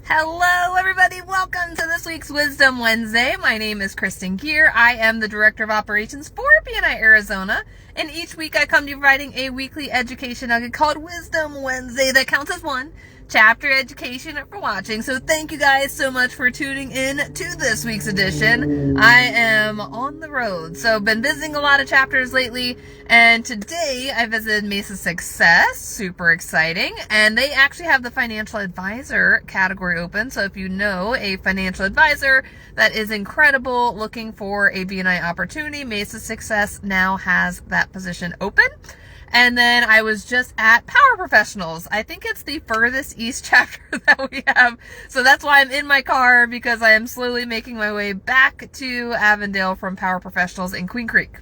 Hello everybody, welcome to this week's Wisdom Wednesday. My name is Kristen Gear. I am the Director of Operations for BNI Arizona, and each week I come to you providing a weekly education nugget called Wisdom Wednesday that counts as one chapter education for watching. So thank you guys so much for tuning in to this week's edition. I am on the road, so I've been visiting a lot of chapters lately, and today I visited Mesa Success, super exciting, and they actually have the financial advisor category open. So if you know a financial advisor that is incredible looking for a BNI opportunity, Mesa Success now has that position open. And then I was just at Power Professionals. I think it's the furthest east chapter that we have. So that's why I'm in my car, because I am slowly making my way back to Avondale from Power Professionals in Queen Creek.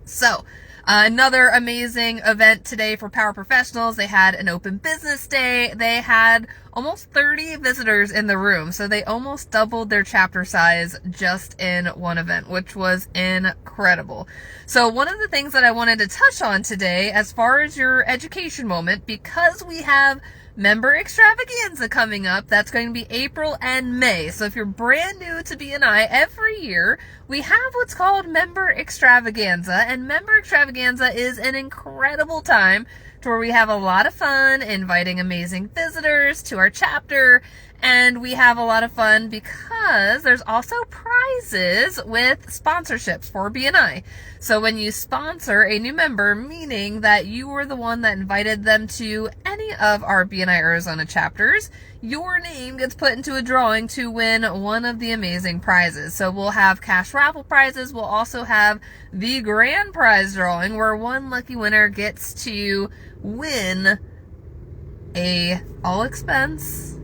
So another amazing event today for Power Professionals. They had an open business day. They had almost 30 visitors in the room. So they almost doubled their chapter size just in one event, which was incredible. So one of the things that I wanted to touch on today, as far as your education moment, because we have Member Extravaganza coming up, that's going to be April and May. So if you're brand new to BNI, every year we have what's called Member Extravaganza, and Member Extravaganza is an incredible time to where we have a lot of fun inviting amazing visitors to our chapter, and we have a lot of fun because there's also prizes with sponsorships for BNI. So when you sponsor a new member, meaning that you were the one that invited them to any of our BNI Arizona chapters, your name gets put into a drawing to win one of the amazing prizes. So we'll have cash raffle prizes. We'll also have the grand prize drawing, where one lucky winner gets to win a all-expense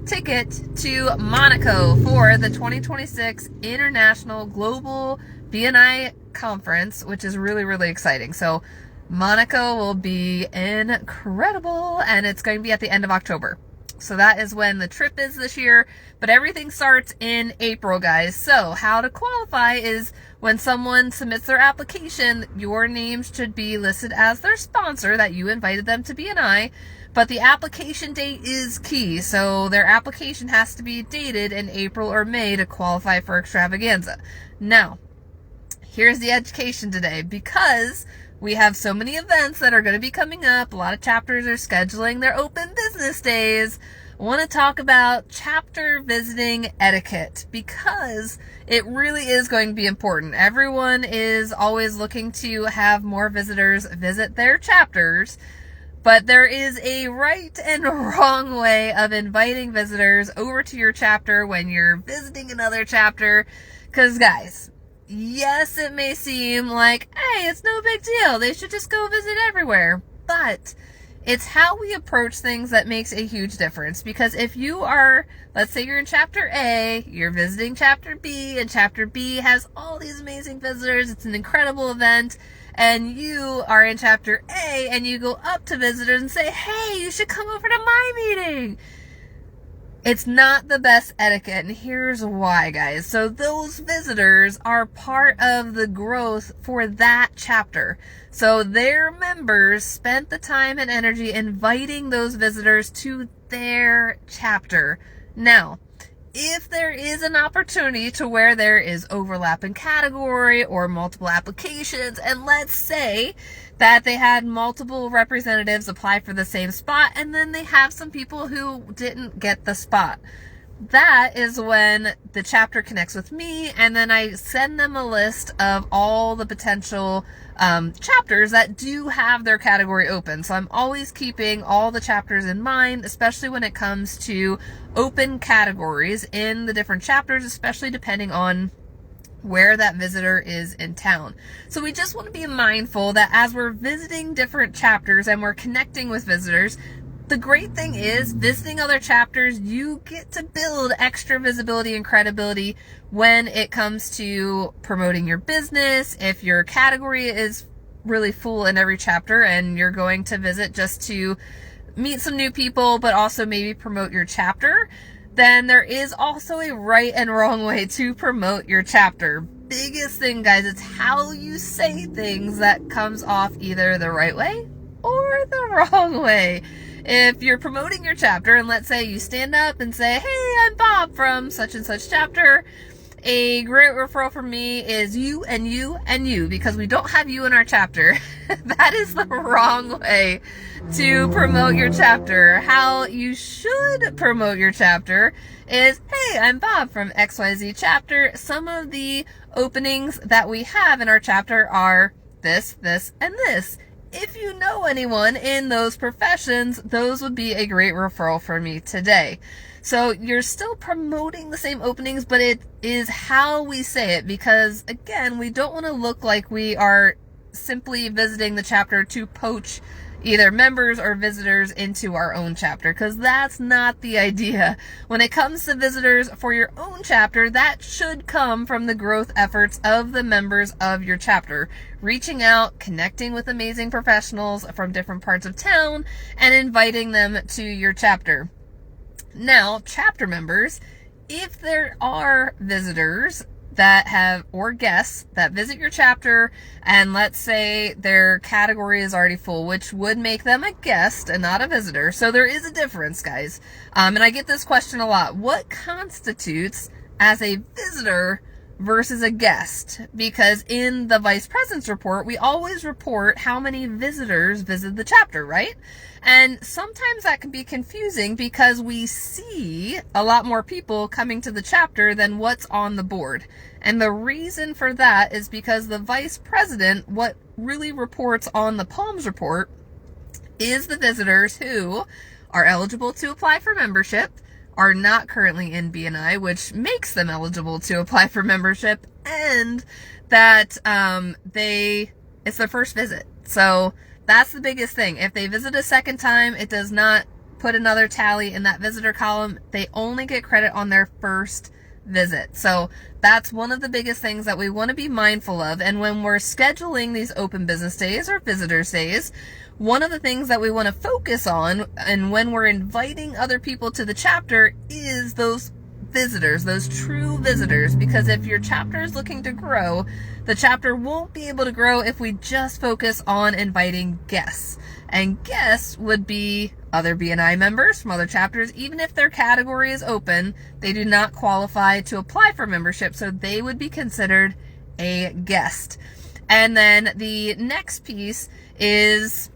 ticket to Monaco for the 2026 International Global BNI Conference, which is really, really exciting. So Monaco will be incredible, and it's going to be at the end of October. So that is when the trip is this year, but everything starts in April, guys. So how to qualify is when someone submits their application, your name should be listed as their sponsor, that you invited them to BNI, but the application date is key. So their application has to be dated in April or May to qualify for extravaganza. Now, here's the education today. Because we have so many events that are going to be coming up, a lot of chapters are scheduling their open business days. I want to talk about chapter visiting etiquette, because it really is going to be important. Everyone is always looking to have more visitors visit their chapters, but there is a right and wrong way of inviting visitors over to your chapter when you're visiting another chapter. Because guys, yes, it may seem like, hey, it's no big deal, they should just go visit everywhere. But it's how we approach things that makes a huge difference. Because if you are, let's say you're in chapter A, you're visiting chapter B, and chapter B has all these amazing visitors, it's an incredible event, and you are in chapter A and you go up to visitors and say, hey, you should come over to my meeting. It's not the best etiquette, and here's why, guys. So those visitors are part of the growth for that chapter. So their members spent the time and energy inviting those visitors to their chapter. Now, if there is an opportunity to where there is overlap in category or multiple applications, and let's say that they had multiple representatives apply for the same spot, and then they have some people who didn't get the spot, that is when the chapter connects with me, and then I send them a list of all the potential chapters that do have their category open. So I'm always keeping all the chapters in mind, especially when it comes to open categories in the different chapters, especially depending on where that visitor is in town. So we just want to be mindful that as we're visiting different chapters and we're connecting with visitors, the great thing is, visiting other chapters, you get to build extra visibility and credibility when it comes to promoting your business. If your category is really full in every chapter and you're going to visit just to meet some new people, but also maybe promote your chapter, then there is also a right and wrong way to promote your chapter. Biggest thing, guys, it's how you say things that comes off either the right way or the wrong way. if you're promoting your chapter, and let's say you stand up and say, hey, I'm Bob from such and such chapter, a great referral from me is you and you and you, because we don't have you in our chapter. That is the wrong way to promote your chapter. How you should promote your chapter is, hey, I'm Bob from XYZ chapter. Some of the openings that we have in our chapter are this, this, and this. If you know anyone in those professions, those would be a great referral for me today. So you're still promoting the same openings, but it is how we say it, because again, we don't want to look like we are simply visiting the chapter to poach either members or visitors into our own chapter, because that's not the idea. When it comes to visitors for your own chapter, that should come from the growth efforts of the members of your chapter, reaching out, connecting with amazing professionals from different parts of town, and inviting them to your chapter. Now, chapter members, if there are visitors that have, or guests that visit your chapter, and let's say their category is already full, which would make them a guest and not a visitor. So there is a difference, guys. And I get this question a lot. What constitutes as a visitor versus a guest? Because in the vice president's report, we always report how many visitors visit the chapter, right? And sometimes that can be confusing because we see a lot more people coming to the chapter than what's on the board. And the reason for that is because the vice president, what really reports on the Palms report, is the visitors who are eligible to apply for membership, are not currently in BNI, which makes them eligible to apply for membership, and that it's their first visit. So that's the biggest thing. If they visit a second time, it does not put another tally in that visitor column. They only get credit on their first visit. So that's one of the biggest things that we want to be mindful of. And when we're scheduling these open business days or visitors days, one of the things that we want to focus on, and when we're inviting other people to the chapter, is those visitors, those true visitors. Because if your chapter is looking to grow, the chapter won't be able to grow if we just focus on inviting guests. And guests would be other BNI members from other chapters. Even if their category is open, they do not qualify to apply for membership, so they would be considered a guest. And then the next piece is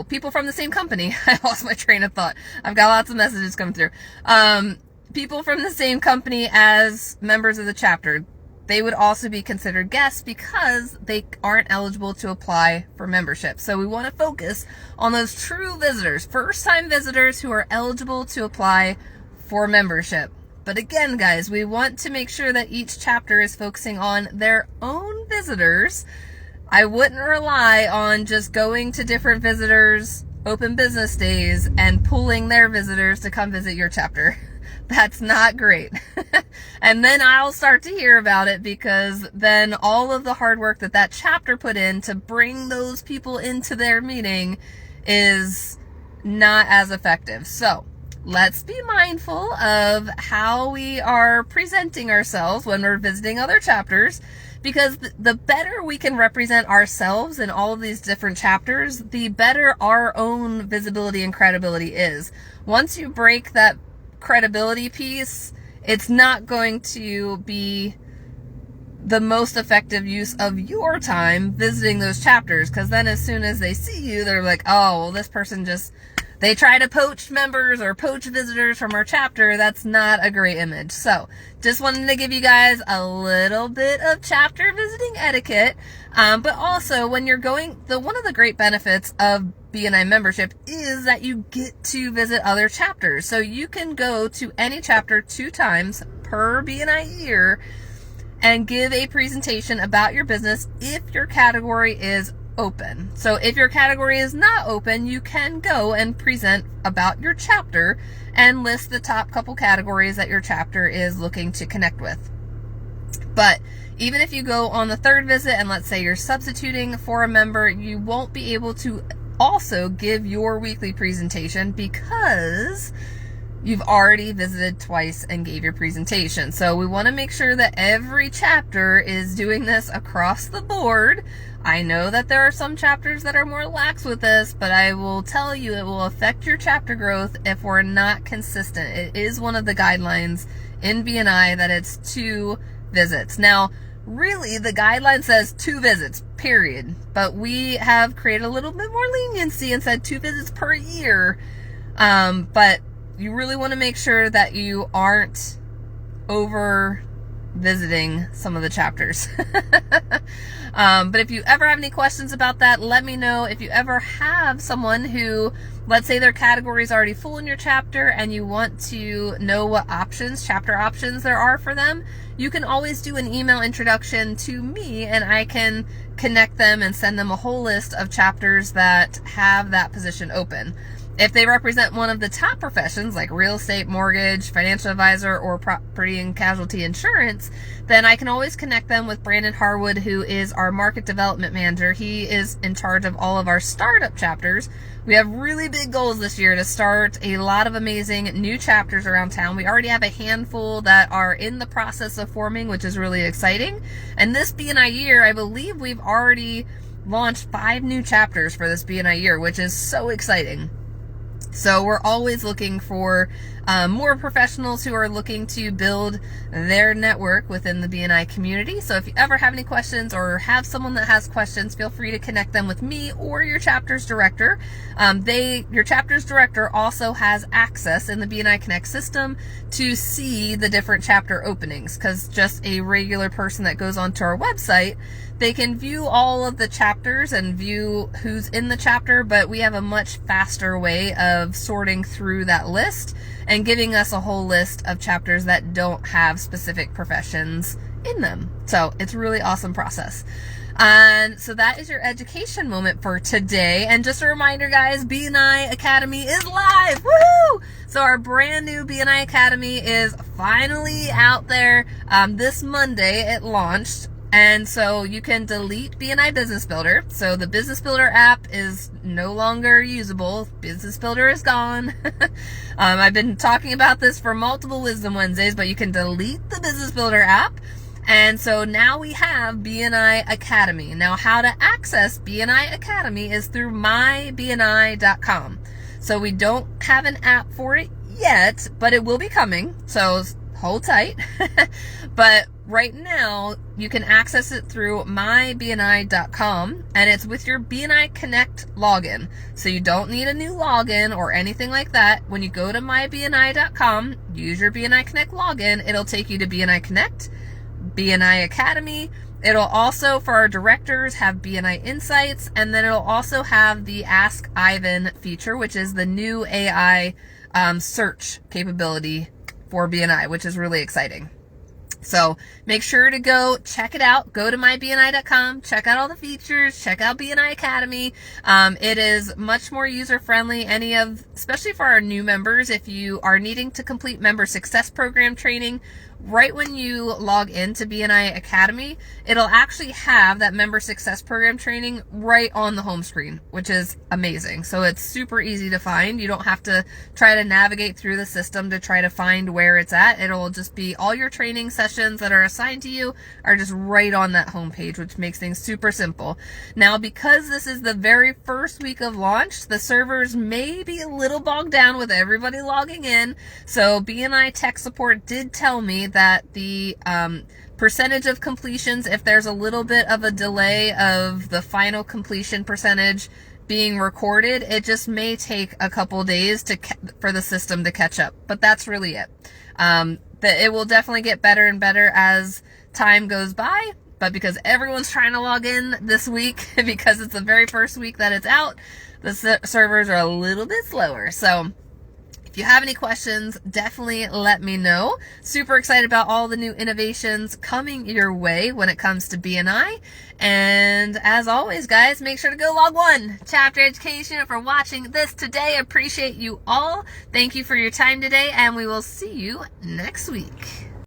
people from the same company. I lost my train of thought. I've got lots of messages coming through. People from the same company as members of the chapter, they would also be considered guests because they aren't eligible to apply for membership. So we want to focus on those true visitors, first-time visitors who are eligible to apply for membership. But again, guys, we want to make sure that each chapter is focusing on their own visitors. I wouldn't rely on just going to different visitors' open business days and pulling their visitors to come visit your chapter. That's not great. And then I'll start to hear about it, because then all of the hard work that chapter put in to bring those people into their meeting is not as effective. So let's be mindful of how we are presenting ourselves when we're visiting other chapters, because the better we can represent ourselves in all of these different chapters, the better our own visibility and credibility is. Once you break that credibility piece, it's not going to be the most effective use of your time visiting those chapters, because then as soon as they see you, they're like, oh, well, this person they try to poach members or poach visitors from our chapter. That's not a great image. So just wanted to give you guys a little bit of chapter visiting etiquette. But also, when you're going, one of the great benefits of BNI membership is that you get to visit other chapters. So you can go to any chapter 2 times per BNI year and give a presentation about your business if your category is open. So if your category is not open, you can go and present about your chapter and list the top couple categories that your chapter is looking to connect with. But even if you go on the 3rd visit and let's say you're substituting for a member, you won't be able to also give your weekly presentation, because you've already visited twice and gave your presentation. So we want to make sure that every chapter is doing this across the board. I know that there are some chapters that are more lax with this, but I will tell you it will affect your chapter growth if we're not consistent. It is one of the guidelines in BNI that it's 2 visits. Now, really, the guideline says 2 visits, period. But we have created a little bit more leniency and said 2 visits per year. But you really want to make sure that you aren't over visiting some of the chapters. But if you ever have any questions about that, let me know. If you ever have someone who, let's say their category is already full in your chapter and you want to know what options, chapter options there are for them, you can always do an email introduction to me and I can connect them and send them a whole list of chapters that have that position open. If they represent one of the top professions like real estate, mortgage, financial advisor, or property and casualty insurance, then I can always connect them with Brandon Harwood, who is our market development manager. He is in charge of all of our startup chapters. We have really big goals this year to start a lot of amazing new chapters around town. We already have a handful that are in the process of forming, which is really exciting. And this BNI year, I believe we've already launched 5 new chapters for this BNI year, which is so exciting. So we're always looking for more professionals who are looking to build their network within the BNI community. So if you ever have any questions or have someone that has questions, feel free to connect them with me or your chapter's director. Your chapter's director also has access in the BNI Connect system to see the different chapter openings, because just a regular person that goes onto our website, they can view all of the chapters and view who's in the chapter, but we have a much faster way of sorting through that list and giving us a whole list of chapters that don't have specific professions in them. So it's a really awesome process. And so that is your education moment for today. And just a reminder, guys, BNI Academy is live. Woohoo! So our brand new BNI Academy is finally out there. This Monday it launched. And so you can delete BNI Business Builder. So the Business Builder app is no longer usable. Business Builder is gone. I've been talking about this for multiple Wisdom Wednesdays, but you can delete the Business Builder app. And so now we have BNI Academy. Now how to access BNI Academy is through mybni.com. So we don't have an app for it yet, but it will be coming. So hold tight. But right now, you can access it through mybni.com, and it's with your BNI Connect login. So you don't need a new login or anything like that. When you go to mybni.com, use your BNI Connect login, it'll take you to BNI Connect, BNI Academy. It'll also, for our directors, have BNI Insights, and then it'll also have the Ask Ivan feature, which is the new AI search capability for BNI, which is really exciting. So make sure to go check it out. Go to mybni.com, check out all the features, check out BNI Academy. It is much more user-friendly. Especially for our new members, if you are needing to complete member success program training, right when you log into BNI Academy, it'll actually have that member success program training right on the home screen, which is amazing. So it's super easy to find. You don't have to try to navigate through the system to try to find where it's at. It'll just be all your training sessions that are assigned to you are just right on that homepage, which makes things super simple. Now, because this is the very first week of launch, the servers may be a little bogged down with everybody logging in. So BNI tech support did tell me that the percentage of completions, if there's a little bit of a delay of the final completion percentage being recorded, it just may take a couple days for the system to catch up. But that's really it. It will definitely get better and better as time goes by. But because everyone's trying to log in this week, because it's the very first week that it's out, the servers are a little bit slower. So if you have any questions, definitely let me know. Super excited about all the new innovations coming your way when it comes to BNI. And as always, guys, make sure to go log one. Chapter Education for watching this today. Appreciate you all. Thank you for your time today, and we will see you next week.